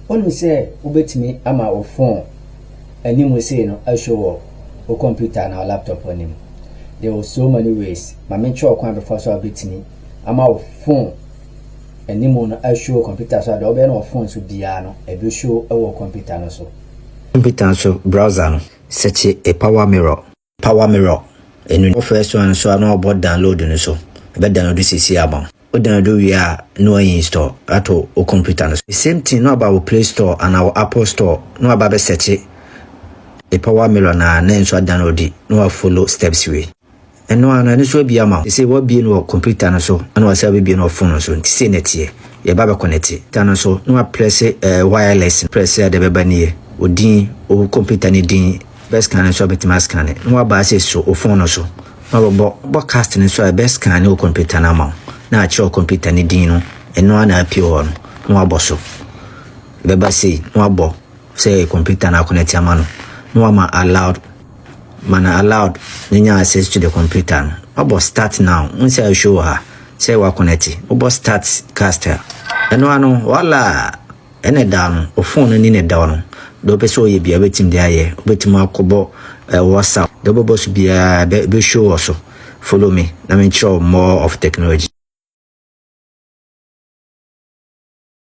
Onu say ubetimi ama o phone anim say no show o computer na laptop on him. There were so many ways. My main kwan before so ubetimi ama o phone anim no show computer so do be no phone so bia no e be show e computer no so. Computer so browser no search a power mirror. And the first one so I know about downloading so. I bet download this is about. What do we are no install at all or computer. The same thing no about Play Store and our Apple Store. No about search a power mirror na then so download it. No follow steps way. And no and this will be amount. They say what be no computer and so and was be no phone so. Say net here. Your baba connect. Then so no press wireless press the bebani odin o computer ni din best scan so bit mas scan no ba say so o phone so no bo cast ni so best scan o computer na ma na achi o computer ni din no eno na api o no aboso beba say no abo say computer na connect ama no ma allowed nya access to the computer no abo start now unse show her say wa connect obo start caster eno ano wala ene down o phone ni ne down do peso ye bia betim de aye obetim akobo WhatsApp do bobo so bia be show also follow me let me show more of technology.